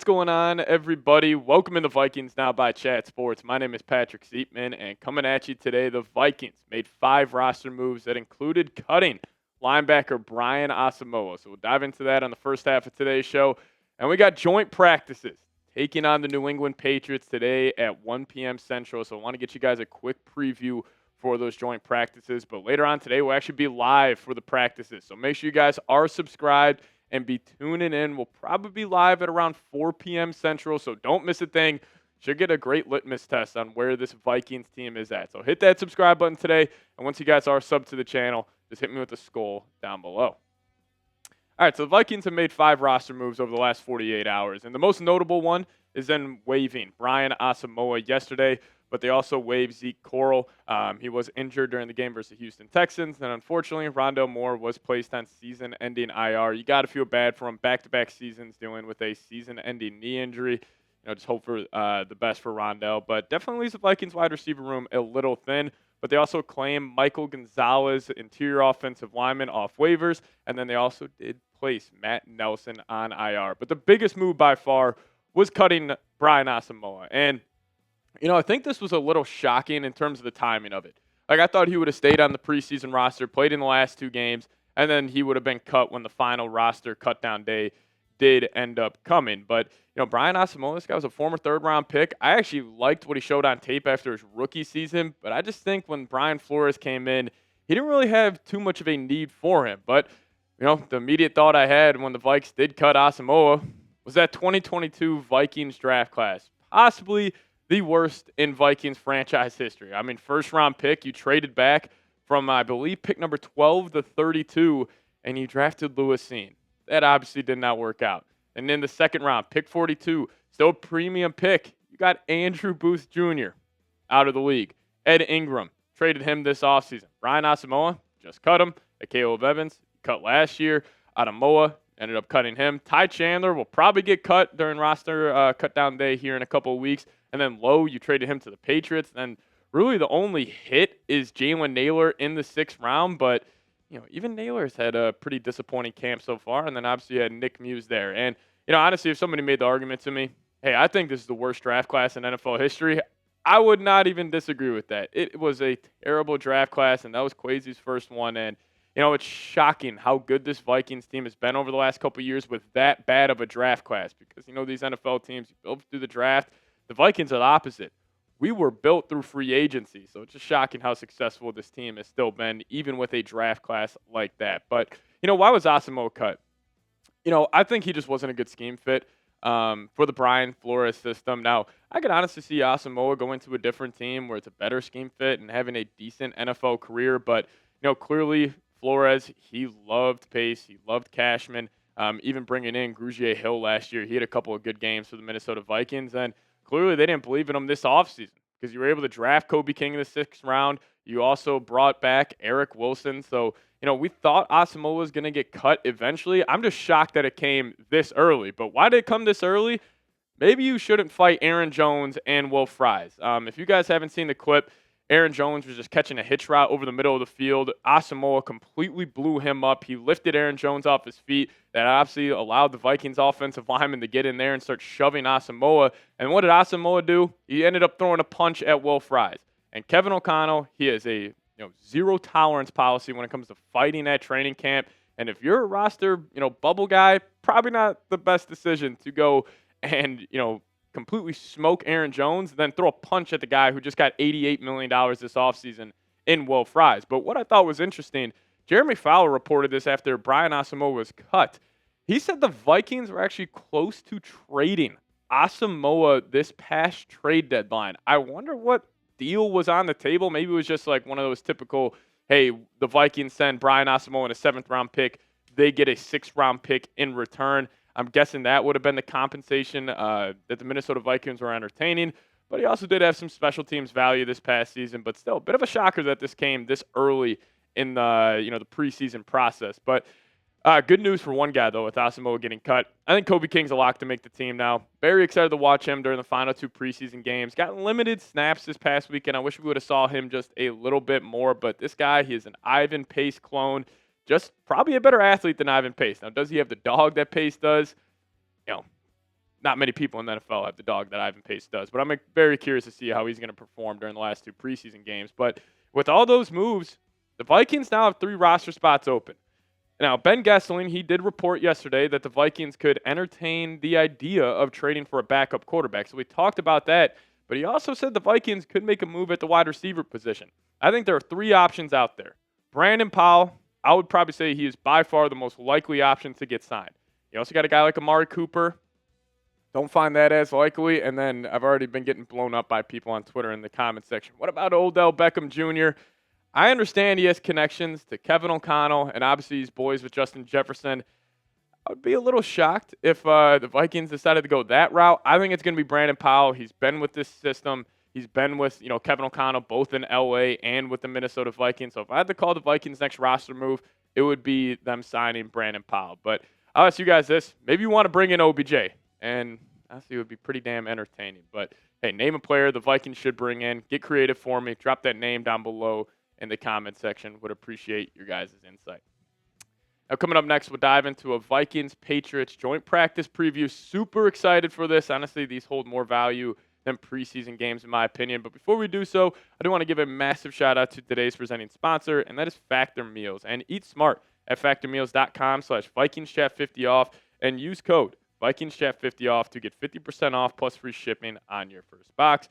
What's going on, everybody? Welcome into Vikings Now by Chat Sports. My name is Patrick Siepman, and coming at you today, the Vikings made 5 roster moves that included cutting linebacker Brian Asamoah. So we'll dive into that on the first half of today's show. And we got joint practices taking on the New England Patriots today at 1 p.m. Central. So I want to get you guys a quick preview for those joint practices. But later on today, we'll actually be live for the practices. So make sure you guys are subscribed and be tuning in. We'll probably be live at around 4 p.m. Central, so don't miss a thing. Should get a great litmus test on where this Vikings team is at. So hit that subscribe button today, and once you guys are subbed to the channel, just hit me with the SKOL down below. All right, so the Vikings have made 5 roster moves over the last 48 hours, and the most notable one is then waiving Brian Asamoah yesterday, but they also waived Zeke Corral. He was injured during the game versus the Houston Texans, and unfortunately, Rondale Moore was placed on season-ending IR. You got to feel bad for him. Back-to-back seasons dealing with a season-ending knee injury. Just hope for the best for Rondale, but definitely leaves the Vikings wide receiver room a little thin. But they also claim Michael Gonzalez, interior offensive lineman, off waivers, and then they also did place Matt Nelson on IR. But the biggest move by far was cutting Brian Asamoah. And, I think this was a little shocking in terms of the timing of it. Like, I thought he would have stayed on the preseason roster, played in the last 2 games, and then he would have been cut when the final roster cutdown day did end up coming. But, Brian Asamoah, this guy was a former 3rd-round pick. I actually liked what he showed on tape after his rookie season, but I just think when Brian Flores came in, he didn't really have too much of a need for him. But, the immediate thought I had when the Vikes did cut Asamoah was that 2022 Vikings draft class, possibly the worst in Vikings franchise history. I mean, 1st-round pick, you traded back from, I believe, pick number 12 to 32, and you drafted Lewis Seen. That obviously did not work out. And in the 2nd round, pick 42, still a premium pick. You got Andrew Booth Jr. out of the league. Ed Ingram, traded him this offseason. Brian Asamoah, just cut him. Caleb Evans, cut last year. Ademoah, ended up cutting him. Ty Chandler will probably get cut during roster cutdown day here in a couple of weeks. And then Lowe, you traded him to the Patriots. And really the only hit is Jalen Nailor in the 6th round, but even Naylor's had a pretty disappointing camp so far, and then obviously you had Nick Muse there. And, honestly, if somebody made the argument to me, hey, I think this is the worst draft class in NFL history, I would not even disagree with that. It was a terrible draft class, and that was Kwesi's first one. And, it's shocking how good this Vikings team has been over the last couple of years with that bad of a draft class because, these NFL teams built through the draft. The Vikings are the opposite. We were built through free agency, so it's just shocking how successful this team has still been, even with a draft class like that. But, why was Asamoah cut? I think he just wasn't a good scheme fit for the Brian Flores system. Now, I could honestly see Asamoah going to a different team where it's a better scheme fit and having a decent NFL career. But, clearly Flores, he loved pace. He loved Cashman. Even bringing in Grugier Hill last year, he had a couple of good games for the Minnesota Vikings. And clearly, they didn't believe in him this offseason because you were able to draft Kobe King in the 6th round. You also brought back Eric Wilson. So, we thought Asamoah was going to get cut eventually. I'm just shocked that it came this early. But why did it come this early? Maybe you shouldn't fight Aaron Jones and Will Fries. If you guys haven't seen the clip, Aaron Jones was just catching a hitch route over the middle of the field. Asamoah completely blew him up. He lifted Aaron Jones off his feet. That obviously allowed the Vikings offensive lineman to get in there and start shoving Asamoah. And what did Asamoah do? He ended up throwing a punch at Will Fries. And Kevin O'Connell, he has a zero tolerance policy when it comes to fighting at training camp. And if you're a roster, bubble guy, probably not the best decision to go and, completely smoke Aaron Jones, then throw a punch at the guy who just got $88 million this offseason in Will Fries. But what I thought was interesting, Jeremy Fowler reported this after Brian Asamoah was cut. He said the Vikings were actually close to trading Asamoah this past trade deadline. I wonder what deal was on the table. Maybe it was just like one of those typical, hey, the Vikings send Brian Asamoah in a 7th-round pick. They get a 6th-round pick in return. I'm guessing that would have been the compensation that the Minnesota Vikings were entertaining. But he also did have some special teams value this past season. But still, a bit of a shocker that this came this early in the preseason process. But good news for one guy, though, with Asamoah getting cut. I think Kobe King's a lock to make the team now. Very excited to watch him during the final 2 preseason games. Got limited snaps this past weekend. I wish we would have saw him just a little bit more. But this guy, he is an Ivan Pace clone. Just probably a better athlete than Ivan Pace. Now, does he have the dog that Pace does? not many people in the NFL have the dog that Ivan Pace does. But I'm very curious to see how he's going to perform during the last 2 preseason games. But with all those moves, the Vikings now have 3 roster spots open. Now, Ben Gessling, he did report yesterday that the Vikings could entertain the idea of trading for a backup quarterback. So we talked about that, but he also said the Vikings could make a move at the wide receiver position. I think there are 3 options out there. Brandon Powell, I would probably say he is by far the most likely option to get signed. You also got a guy like Amari Cooper. Don't find that as likely. And then I've already been getting blown up by people on Twitter in the comment section. What about Odell Beckham Jr.? I understand he has connections to Kevin O'Connell, and obviously he's boys with Justin Jefferson. I would be a little shocked if the Vikings decided to go that route. I think it's going to be Brandon Powell. He's been with this system. He's been with Kevin O'Connell both in L.A. and with the Minnesota Vikings. So if I had to call the Vikings' next roster move, it would be them signing Brandon Powell. But I'll ask you guys this. Maybe you want to bring in OBJ, and honestly it would be pretty damn entertaining. But, hey, name a player the Vikings should bring in. Get creative for me. Drop that name down below in the comment section. Would appreciate your guys' insight. Now, coming up next, we'll dive into a Vikings-Patriots joint practice preview. Super excited for this. Honestly, these hold more value than preseason games, in my opinion. But before we do so, I do want to give a massive shout-out to today's presenting sponsor, and that is Factor Meals. And eat smart at factormeals.com/VikingsChat50 off and use code VikingsChat50 off to get 50% off plus free shipping on your first box.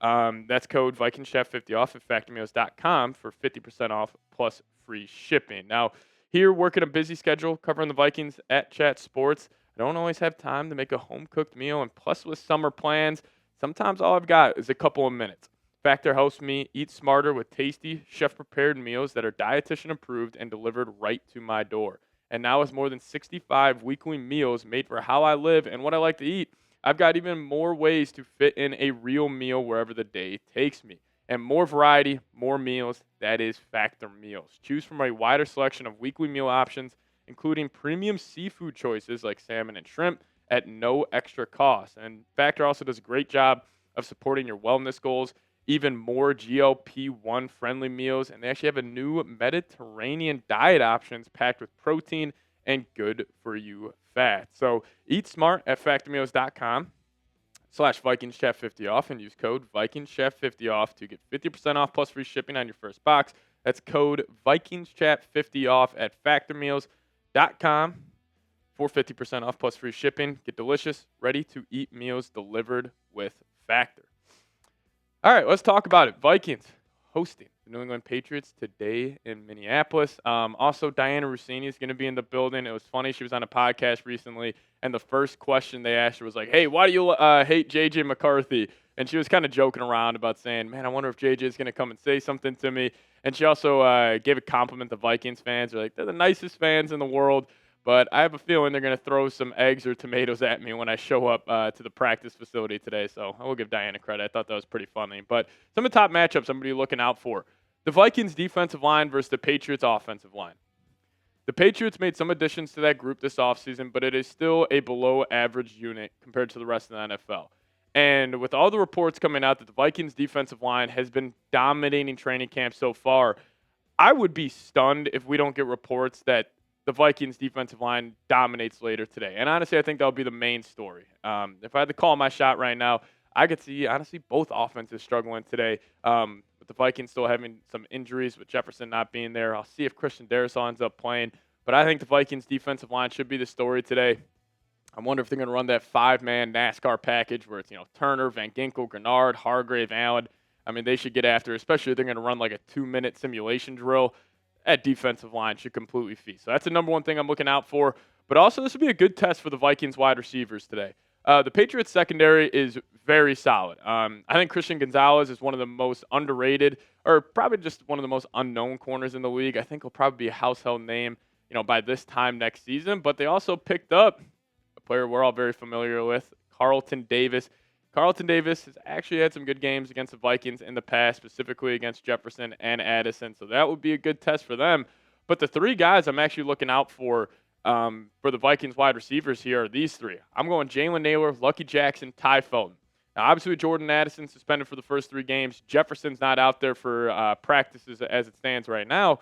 That's code VikingsChat50 off at factormeals.com for 50% off plus free shipping. Now, here working a busy schedule covering the Vikings at Chat Sports. I don't always have time to make a home-cooked meal, and plus with summer plans, sometimes all I've got is a couple of minutes. Factor helps me eat smarter with tasty, chef-prepared meals that are dietitian-approved and delivered right to my door. And now with more than 65 weekly meals made for how I live and what I like to eat, I've got even more ways to fit in a real meal wherever the day takes me. And more variety, more meals, that is Factor Meals. Choose from a wider selection of weekly meal options, including premium seafood choices like salmon and shrimp at no extra cost. And Factor also does a great job of supporting your wellness goals, even more GLP-1 friendly meals, and they actually have a new Mediterranean diet options packed with protein and good for you fat. So eat smart at factormeals.com/VikingsChat50 off and use code VikingsChat50 off to get 50% off plus free shipping on your first box. That's code VikingsChat50 off at factormeals.com for 50% off plus free shipping. Get delicious, ready to eat meals delivered with Factor. All right, let's talk about it. Vikings hosting the New England Patriots today in Minneapolis. Also, Diana Rossini is going to be in the building. It was funny. She was on a podcast recently, and the first question they asked her was like, hey, why do you hate J.J. McCarthy? And she was kind of joking around about saying, man, I wonder if J.J. is going to come and say something to me. And she also gave a compliment to Vikings fans. They're like, they're the nicest fans in the world. But I have a feeling they're going to throw some eggs or tomatoes at me when I show up to the practice facility today. So I will give Diana credit. I thought that was pretty funny. But some of the top matchups I'm going to be looking out for. The Vikings defensive line versus the Patriots offensive line. The Patriots made some additions to that group this offseason, but it is still a below-average unit compared to the rest of the NFL. And with all the reports coming out that the Vikings defensive line has been dominating training camp so far, I would be stunned if we don't get reports that the Vikings defensive line dominates later today. And honestly, I think that'll be the main story. If I had to call my shot right now, I could see, honestly, both offenses struggling today. With the Vikings still having some injuries, with Jefferson not being there. I'll see if Christian Darrisaw ends up playing. But I think the Vikings defensive line should be the story today. I wonder if they're going to run that 5-man NASCAR package where it's, Turner, Van Ginkel, Grenard, Hargrave, Allen. I mean, they should get after it, especially if they're going to run like a 2-minute simulation drill. That defensive line should completely feast. So that's the number one thing I'm looking out for. But also, this will be a good test for the Vikings wide receivers today. The Patriots secondary is very solid. I think Christian Gonzalez is one of the most underrated, or probably just one of the most unknown corners in the league. I think he'll probably be a household name, by this time next season. But they also picked up a player we're all very familiar with, Carlton Davis. Carlton Davis has actually had some good games against the Vikings in the past, specifically against Jefferson and Addison. So that would be a good test for them. But the 3 guys I'm actually looking out for the Vikings wide receivers here are these 3. I'm going Jalen Naylor, Lucky Jackson, Ty Felton. Now, obviously, Jordan Addison suspended for the first 3 games. Jefferson's not out there for practices as it stands right now.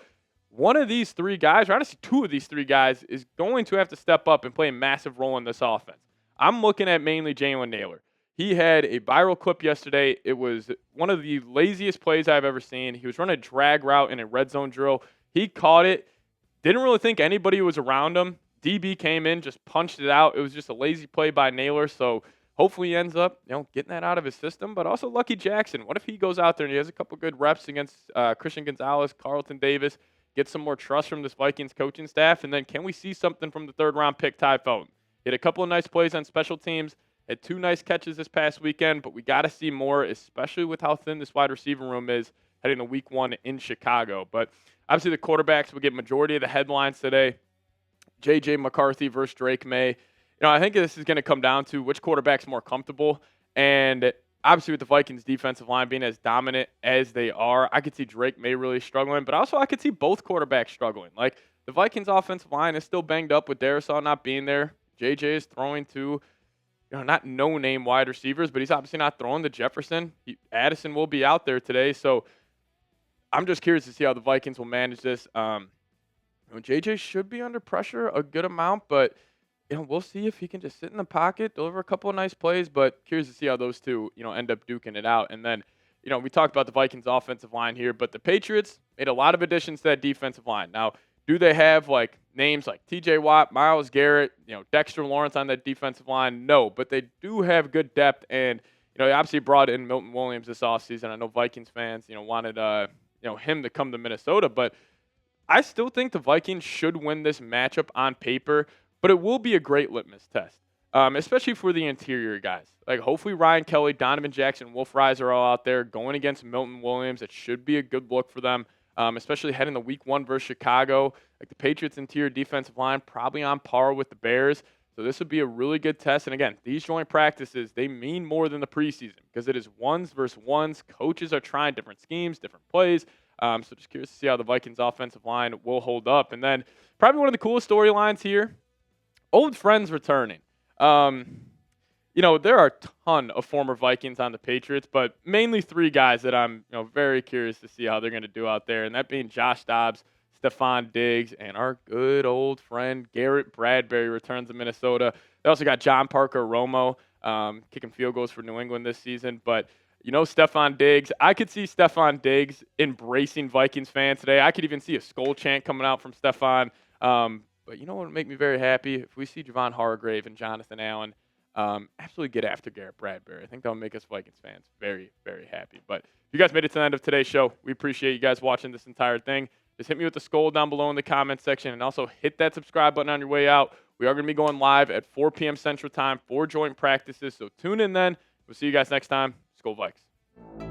One of these 3 guys, or honestly 2 of these 3 guys, is going to have to step up and play a massive role in this offense. I'm looking at mainly Jalen Nailor. He had a viral clip yesterday. It was one of the laziest plays I've ever seen. He was running a drag route in a red zone drill. He caught it. Didn't really think anybody was around him. DB came in, just punched it out. It was just a lazy play by Nailor. So hopefully he ends up, getting that out of his system. But also Lucky Jackson. What if he goes out there and he has a couple good reps against Christian Gonzalez, Carlton Davis, get some more trust from this Vikings coaching staff? And then can we see something from the third-round pick, Ty Fountain? He had a couple of nice plays on special teams. Had 2 nice catches this past weekend, but we got to see more, especially with how thin this wide receiver room is heading to week 1 in Chicago. But obviously the quarterbacks will get majority of the headlines today. J.J. McCarthy versus Drake May. I think this is going to come down to which quarterback's more comfortable. And obviously with the Vikings defensive line being as dominant as they are, I could see Drake May really struggling, but also I could see both quarterbacks struggling. Like the Vikings offensive line is still banged up with Darisaw not being there. J.J. is throwing to not no-name wide receivers, but he's obviously not throwing to Jefferson. Addison will be out there today, so I'm just curious to see how the Vikings will manage this. JJ should be under pressure a good amount, but we'll see if he can just sit in the pocket, deliver a couple of nice plays, but curious to see how those two, end up duking it out. And then, we talked about the Vikings offensive line here, but the Patriots made a lot of additions to that defensive line. Now, do they have names like TJ Watt, Myles Garrett, Dexter Lawrence on that defensive line? No, but they do have good depth, and they obviously brought in Milton Williams this offseason. I know Vikings fans, wanted him to come to Minnesota, but I still think the Vikings should win this matchup on paper, but it will be a great litmus test, especially for the interior guys. Hopefully Ryan Kelly, Donovan Jackson, Wolf Rise are all out there going against Milton Williams. It should be a good look for them. Especially heading to week 1 versus Chicago. The Patriots' interior defensive line probably on par with the Bears. So this would be a really good test. And again, these joint practices, they mean more than the preseason because it is ones versus ones. Coaches are trying different schemes, different plays. So just curious to see how the Vikings offensive line will hold up. And then probably one of the coolest storylines here, old friends returning. There are a ton of former Vikings on the Patriots, but mainly 3 guys that I'm, very curious to see how they're going to do out there, and that being Josh Dobbs, Stephon Diggs, and our good old friend Garrett Bradbury returns to Minnesota. They also got John Parker Romo kicking field goals for New England this season, but Stephon Diggs, I could see Stephon Diggs embracing Vikings fans today. I could even see a SKOL chant coming out from Stephon. But what would make me very happy? If we see Javon Hargrave and Jonathan Allen absolutely get after Garrett Bradbury. I think that will make us Vikings fans very, very happy. But if you guys made it to the end of today's show, we appreciate you guys watching this entire thing. Just hit me with the SKOL down below in the comments section, and also hit that subscribe button on your way out. We are going to be going live at 4 p.m. Central Time for joint practices, so tune in then. We'll see you guys next time. SKOL Vikes.